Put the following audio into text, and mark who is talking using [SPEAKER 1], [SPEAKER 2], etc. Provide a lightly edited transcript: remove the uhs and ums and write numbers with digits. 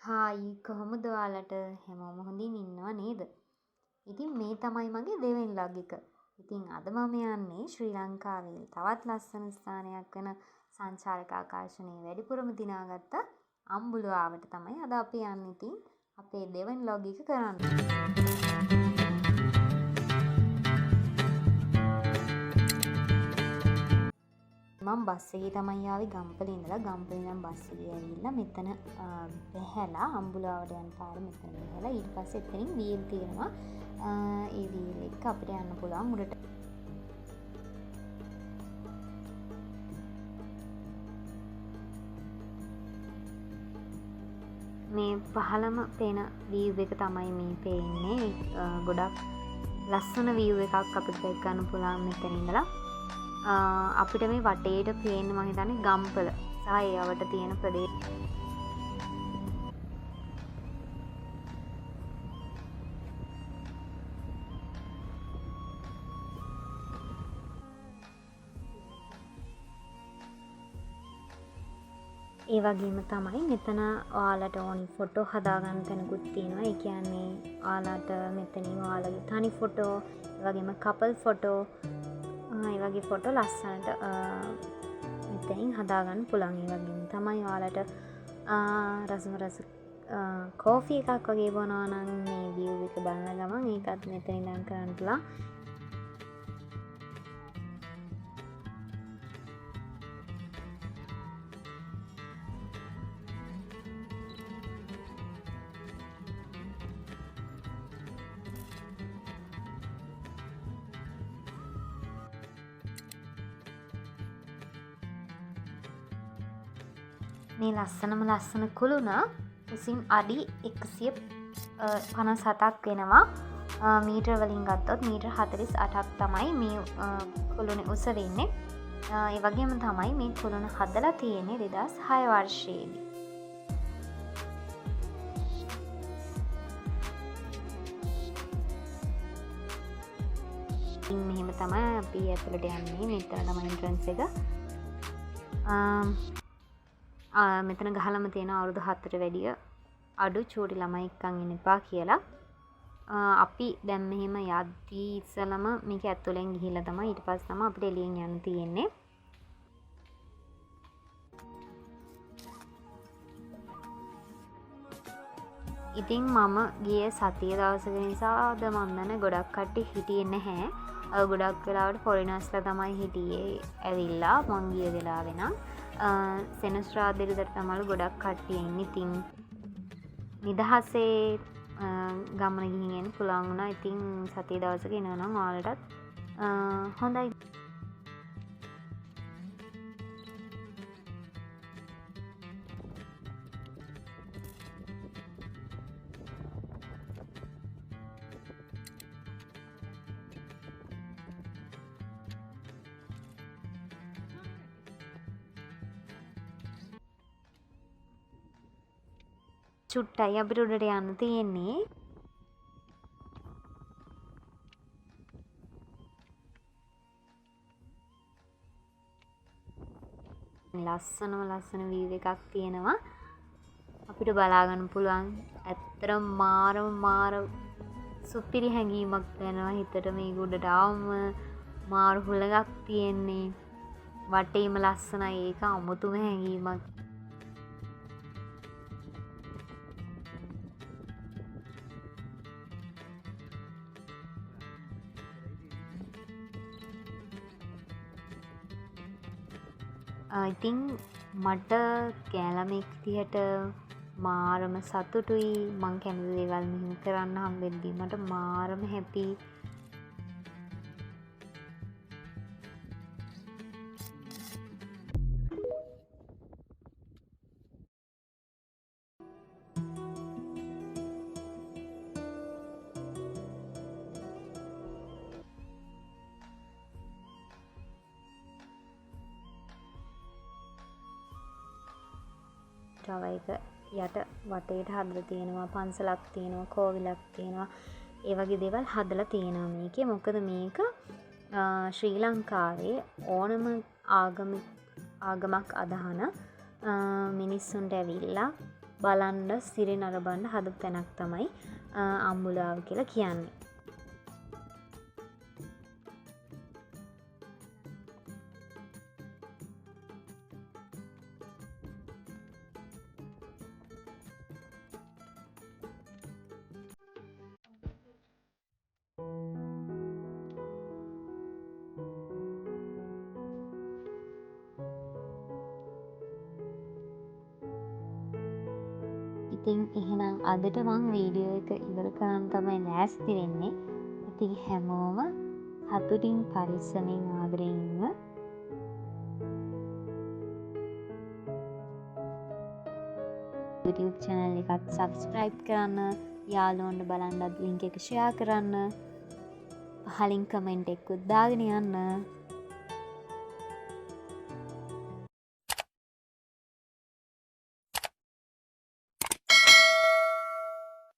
[SPEAKER 1] Hi කොහොමද ඔයාලට හැමෝම හොඳින් ඉන්නව නේද? ඉතින් මේ තමයි මගේ දෙවෙනි ලග් එක. ඉතින් අද මම යන්නේ ශ්‍රී ලංකාවේ තවත් ලස්සන ස්ථානයක් වෙන සංචාරක ආකර්ෂණයේ වැඩිපුරම දිනාගත්ත අම්බුලුවාවට තමයි අද අපි යන්නේ. ඉතින් අපේ දෙවෙනි ලොග් එක කරන්න. මම බස් එකේ තමයි ආවේ ගම්පලේ ඉඳලා. ගම්පලේ ඉඳන් බස් එකේ ඇවිල්ලා මෙතන බැහැලා අම්බුලාවට යන පාර මෙතන බැහැලා ඊට පස්සේ එතනින් වීල් තියෙනවා. ඒ වීල් එක අපිට යන්න පුළුවන් උඩට. මේ පහළම පේන වීව් එක තමයි මේ පේන්නේ. ගොඩක් ලස්සන වීව් එකක් අපිට දැක් ගන්න පුළුවන් මෙතන ඉඳලා. අපිට මේ වටේට පේන්න මම හිතන්නේ ගම්පල සහ ඒ අවට තියෙන ප්‍රදේශ. ඒ වගේම තමයි මෙතන ඔයාලට ඕනි ෆොටෝ හදාගන්න තැනකුත් තියෙනවා. ඒ කියන්නේ ඔයාලට මෙතනින් ඔයාලගේ තනි ෆොටෝ, ඒ වගේම කපල් ෆොටෝ, ඒ වගේ ෆොටෝ ලස්සනට මෙතනින් හදාගන්න පුළුවන්. ඒ වගේම තමයි ඔයාලට රස කෝෆි එකක් වගේ බොනවා නම් මේ view එක බලන ගමන් ඒකත් මෙතන ඉඳන් කරන්න පුළුවන්. මේ ලස්සන කුළුණ උසින් අඩි 157ක් වෙනවා. මීටර් වලින් ගත්තොත් මීටර් 48ක් තමයි මේ කුළුණේ උස වෙන්නේ. ඒ වගේම තමයි මේ කුළුණ හදලා තියෙන්නේ 2006 වර්ෂයේදී. ඉතින් මෙහෙම තමයි අපි ඇතුළට යන්නේ. මෙතන තමයි එන්ට්‍රන්ස් එක. මෙතන ගහලම තියෙන අවුරුදු 7ට වැඩිය අඩු චූටි ළමයි එක්කන් ඉන්න එපා කියලා. අපි දැන් මෙහෙම යද්දී ඉස්සලම මේක ඇතුලෙන් ගිහිල්ලා තමයි ඊට පස්සේ තමයි අපිට එළියෙන් යන්න තියෙන්නේ. ඉතින් මම ගිය සතිය දවසක නිසාද මම දන්නේ ගොඩක් කට්ටිය හිටියේ නැහැ. ගොඩක් වෙලාවට ෆොරිනර්ස්ලා තමයි හිටියේ ඇවිල්ලා මං ගිය වෙලාවේ නම්. සෙනස්රාදිරිදට තමලු ගොඩක් කට්ටිය ඉන්නේ. ඉතින් නිදහසේ ගමන ගිහින් එන්න පුළුවන් වුණා. ඉතින් සතිය දවසක එනවා නම් ඔයාලටත් හොඳයි. චුට්ටයි අපිට උඩට යන්න තියෙන්නේ. ලස්සන වීව් එකක් තියෙනවා. අපිට බලාගන්න පුළුවන්. ඇත්තටම මාර සුපිරි හැඟීමක් දැනෙනවා හිතට. මේ උඩට ආවම මාර හුලඟක් තියෙන්නේ. වටේම ලස්සනයි. ඒක අමුතුම හැඟීමක්. ඉතින් මට කෑලමෙක් විදිහට මාරම සතුටුයි. මං කැමති දේවල් මෙහෙම කරන්න හම්බෙද්දී මට මාරම හැපි. තව එක යට වටේට හදලා තියෙනවා පන්සලක් තියෙනවා කෝවිලක් තියෙනවා. ඒ වගේ දේවල් හදලා තියෙනවා මේකේ. මොකද මේක ශ්‍රී ලංකාවේ ඕනම ආගමක් අදහන මිනිස්සුන්ට ඇවිල්ලා බලන්න සිරි නරඹන්න හදපු තැනක් තමයි අම්බුලාව කියලා කියන්නේ. ඉතින් එහෙනම් අදට මං වීඩියෝ එක ඉවර කරන්න තමයි ලෑස්ති වෙන්නේ. ඉතින් හැමෝම සතුටින් පරිස්සමින් ආදරෙන් ඉන්න. YouTube channel එකත් subscribe කරන්න, යාළුවන්ට බලන්නත් link එක share කරන්න, පහලින් comment එකකුත් දාගෙන යන්න.